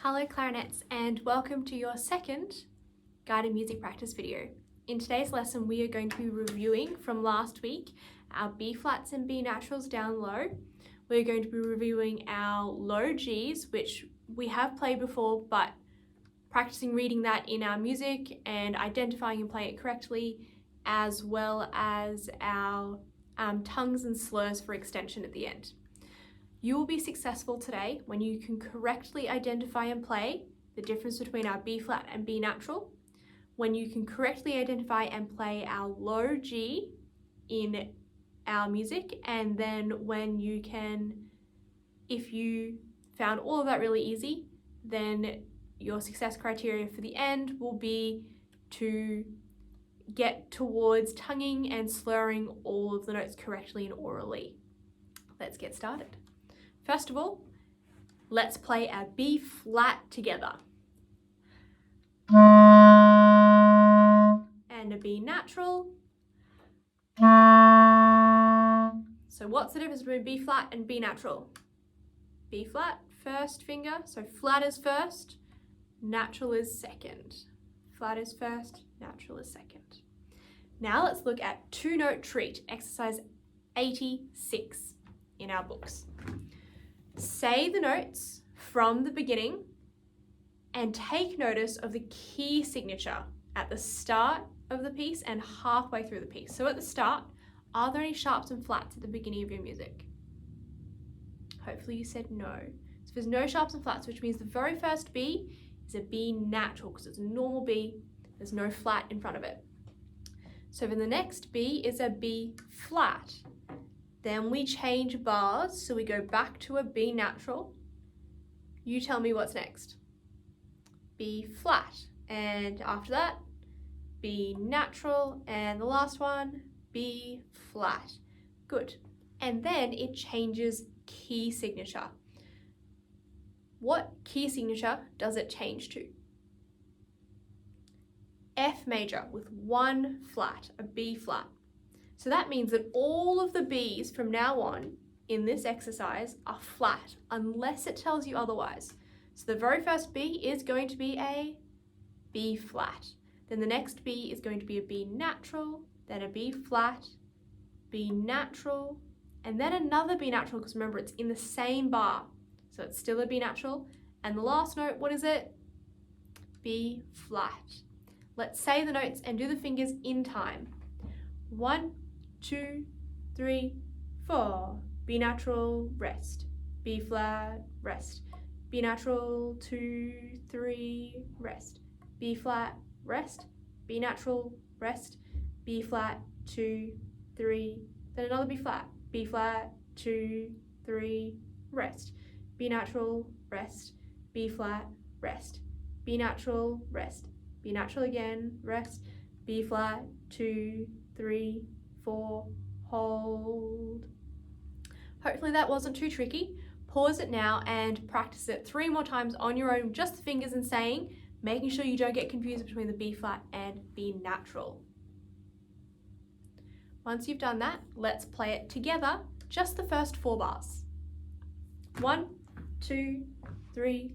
Hello clarinets, and welcome to your second guided music practice video. In today's lesson we are going to be reviewing from last week our B flats and B naturals down low. We're going to be reviewing our low Gs, which we have played before, but practicing reading that in our music and identifying and playing it correctly, as well as our tongues and slurs for extension at the end. You will be successful today when you can correctly identify and play the difference between our B flat and B natural, when you can correctly identify and play our low G in our music, and then when you can, if you found all of that really easy, then your success criteria for the end will be to get towards tonguing and slurring all of the notes correctly and orally. Let's get started. First of all, let's play our B flat together. And a B natural. So what's the difference between B flat and B natural? B flat, first finger, so flat is first, natural is second. Flat is first, natural is second. Now let's look at two-note treat, exercise 86 in our books. Say the notes from the beginning and take notice of the key signature at the start of the piece and halfway through the piece. So at the start, are there any sharps and flats at the beginning of your music? Hopefully you said no. So there's no sharps and flats, which means the very first B is a B natural because it's a normal B. There's no flat in front of it. So then the next B is a B flat. Then we change bars, so we go back to a B natural. You tell me what's next. B flat, and after that, B natural, and the last one, B flat. Good. And then it changes key signature. What key signature does it change to? F major with one flat, a B flat. So that means that all of the Bs from now on in this exercise are flat unless it tells you otherwise. So the very first B is going to be a B flat. Then the next B is going to be a B natural, then a B flat, B natural, and then another B natural, because remember it's in the same bar. So it's still a B natural. And the last note, what is it? B flat. Let's say the notes and do the fingers in time. 1, 2, 3, 4. B natural, rest. B flat, rest. B natural, 2, 3, rest. B flat, rest. B natural, rest. B flat, 2, 3. Then another B flat. B flat, 2, 3, rest. B natural, rest. B flat, rest. B natural, rest. B natural again, rest. B flat, 2, 3, 4, hold. Hopefully that wasn't too tricky. Pause it now and practice it 3 more times on your own, just the fingers and saying, making sure you don't get confused between the B flat and B natural. Once you've done that, let's play it together, just the first 4 bars. 1, 2, 3.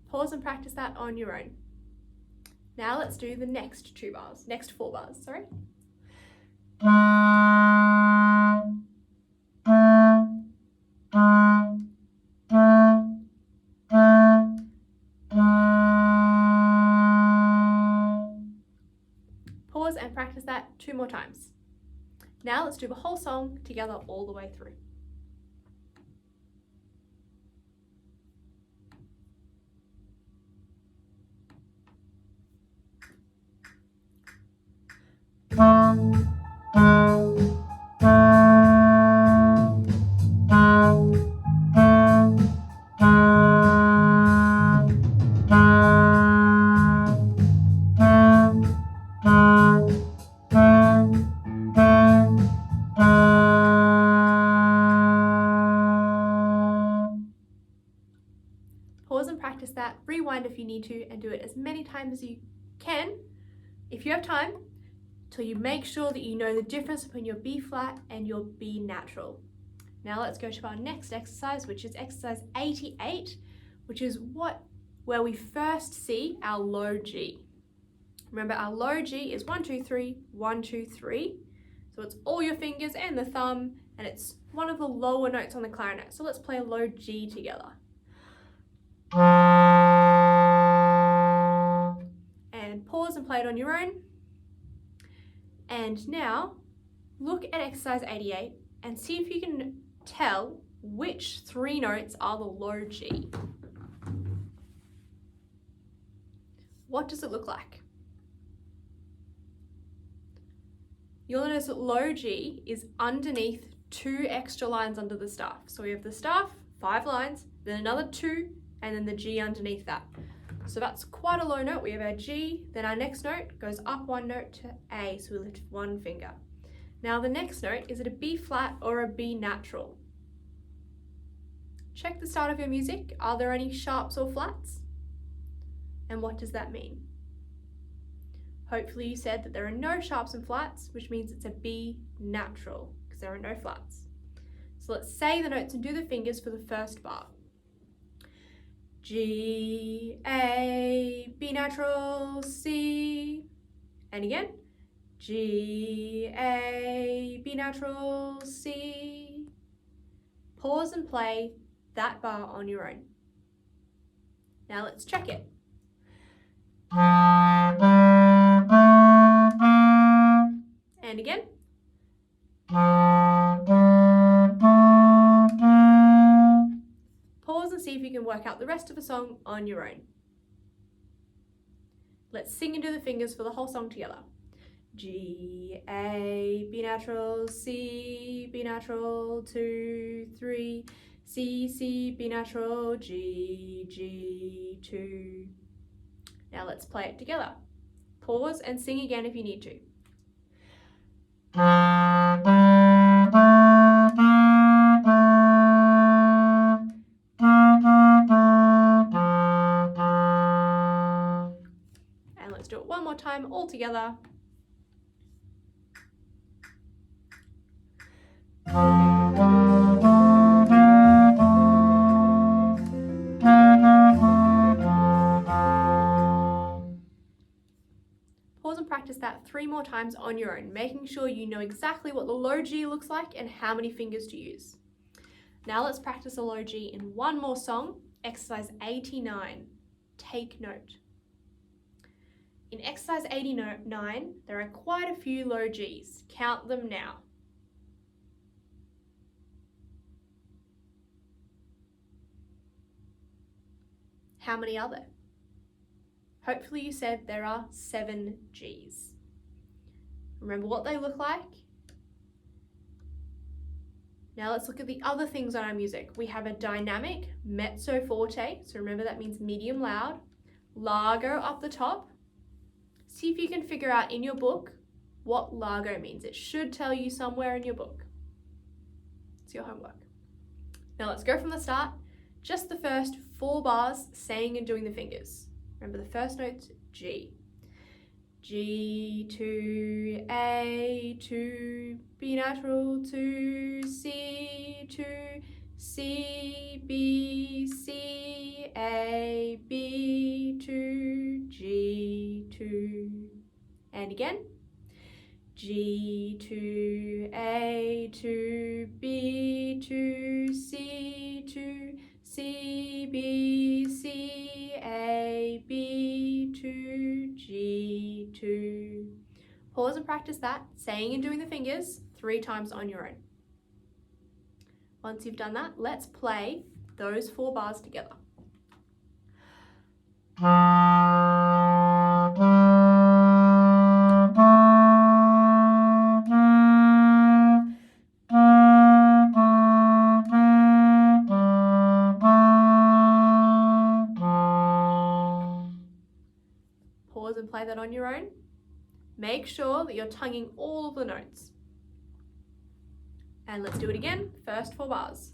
Pause and practice that on your own. Now let's do the next 4 bars, sorry. Pause and practice that 2 more times. Now let's do the whole song together all the way through. need to, and do it as many times as you can, if you have time, till you make sure that you know the difference between your B flat and your B natural. Now let's go to our next exercise, which is exercise 88, which is where we first see our low G. Remember, our low G is 1, 2, 3, 1, 2, 3. So it's all your fingers and the thumb, and it's one of the lower notes on the clarinet. So let's play a low G together. And pause and play it on your own. And now look at exercise 88 and see if you can tell which 3 notes are the low G. What does it look like? You'll notice that low G is underneath 2 extra lines under the staff. So we have the staff, 5 lines, then another 2, and then the G underneath that. So that's quite a low note. We have our G, then our next note goes up 1 note to A, so we lift 1 finger. Now the next note, is it a B flat or a B natural? Check the start of your music. Are there any sharps or flats? And what does that mean? Hopefully you said that there are no sharps and flats, which means it's a B natural, because there are no flats. So let's say the notes and do the fingers for the first bar. G, A, B natural, C. And again, G, A, B natural, C. Pause and play that bar on your own. Now let's check it. And again. Pause and see if you can work out the rest of the song on your own. Let's sing and do the fingers for the whole song together. G, A, B natural, C, B natural, 2, 3, C, C, B natural, G, G, 2. Now let's play it together. Pause and sing again if you need to. And let's do it one more time all together. Pause and practice that 3 more times on your own, making sure you know exactly what the low G looks like and how many fingers to use. Now let's practice a low G in one more song, exercise 89. Take note. In exercise 89, there are quite a few low Gs. Count them now. How many are there? Hopefully you said there are 7 Gs. Remember what they look like? Now let's look at the other things on our music. We have a dynamic mezzo forte, so remember that means medium loud, largo up the top. See if you can figure out in your book what largo means. It should tell you somewhere in your book. It's your homework. Now let's go from the start. Just the first 4 bars, saying and doing the fingers. Remember the first note's G. G, 2, A, 2, B natural, 2, C, 2, C, B, C, A, B, 2, G, 2. And again. G, 2, A, 2, B, 2, C, 2, C, B, C, A, B, 2, G, 2. Pause and practice that, saying and doing the fingers 3 times on your own. Once you've done that, let's play those 4 bars together. Pause and play that on your own. Make sure that you're tonguing all of the notes. And let's do it again. First 4 bars.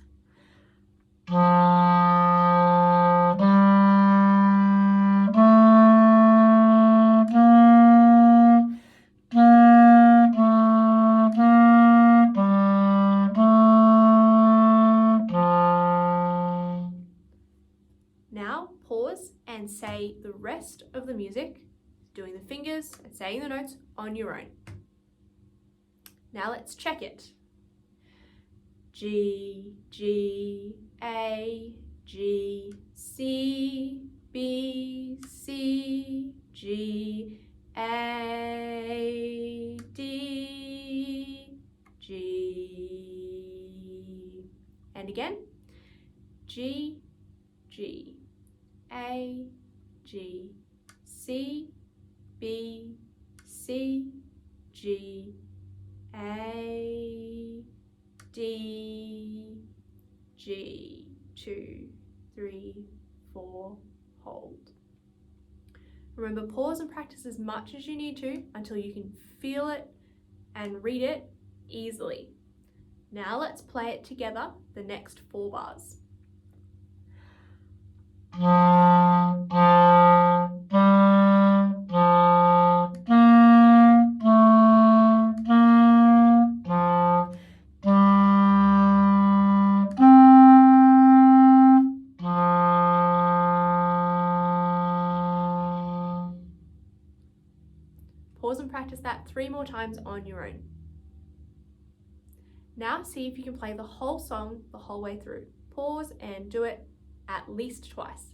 and say the rest of the music, doing the fingers and saying the notes on your own. Now let's check it. G, G, A, G, C, B, C, G, A, D, G. And again, G, G, A, G, C, B, C, G, A, D, G. 2, 3, 4, hold. Remember, pause and practice as much as you need to until you can feel it and read it easily. Now let's play it together, the next 4 bars. Pause and practice that 3 more times on your own. Now see if you can play the whole song the whole way through. Pause and do it at least twice.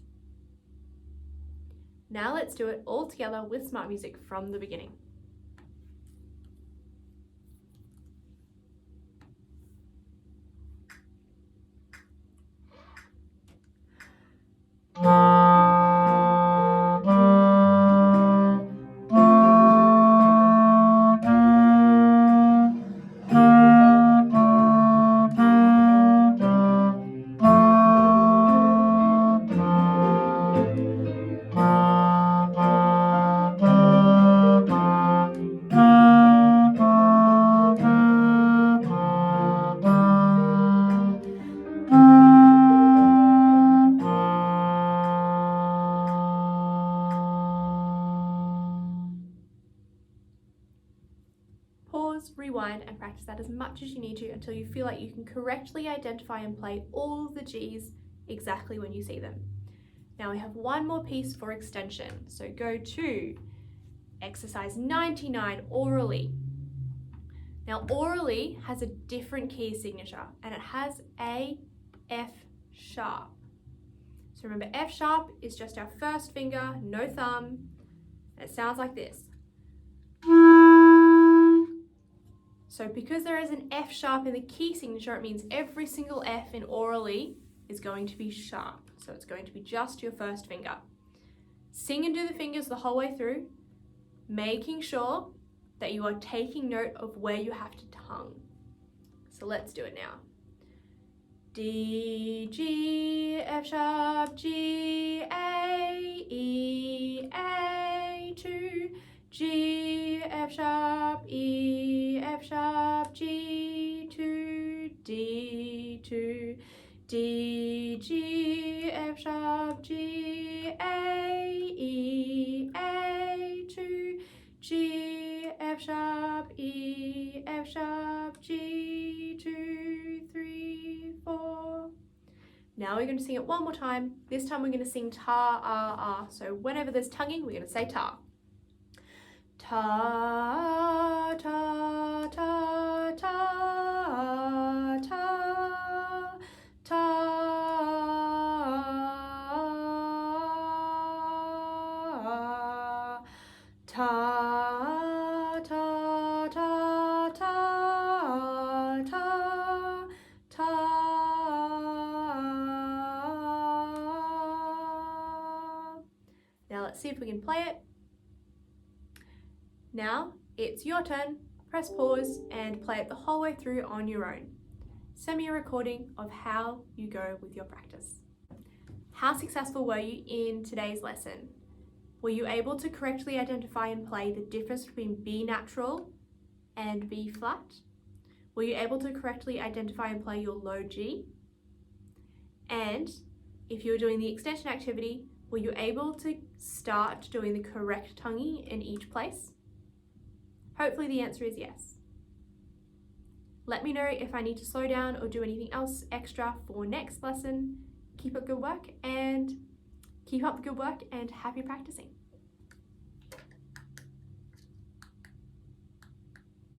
Now let's do it all together with smart music from the beginning. Pause, rewind, and practice that as much as you need to until you feel like you can correctly identify and play all of the G's exactly when you see them. Now we have one more piece for extension. So go to exercise 99, orally. Now orally has a different key signature and it has A, F sharp. So remember, F sharp is just our first finger, no thumb, and it sounds like this. So because there is an F sharp in the key signature, it means every single F in orally is going to be sharp. So it's going to be just your first finger. Sing and do the fingers the whole way through, making sure that you are taking note of where you have to tongue. So let's do it now. D, G, F sharp, G, A, E, A, 2, G, F sharp, E, F sharp, G, 2, D, 2, D, G, F sharp, G, A, E, A, 2, G, F sharp, E, F sharp, G, 2, 3, 4. Now we're going to sing it one more time. This time we're going to sing ta, ah, ah. So whenever there's tonguing, we're going to say ta. Ta, ta, ta, ta, ta, ta, ta, ta, ta, ta, ta, ta. Now let's see if we can play it. Now it's your turn. Press pause and play it the whole way through on your own. Send me a recording of how you go with your practice. How successful were you in today's lesson? Were you able to correctly identify and play the difference between B natural and B flat? Were you able to correctly identify and play your low G? And if you were doing the extension activity, were you able to start doing the correct tonguing in each place? Hopefully the answer is yes. Let me know if I need to slow down or do anything else extra for next lesson. Keep up good work and Keep up the good work and happy practicing.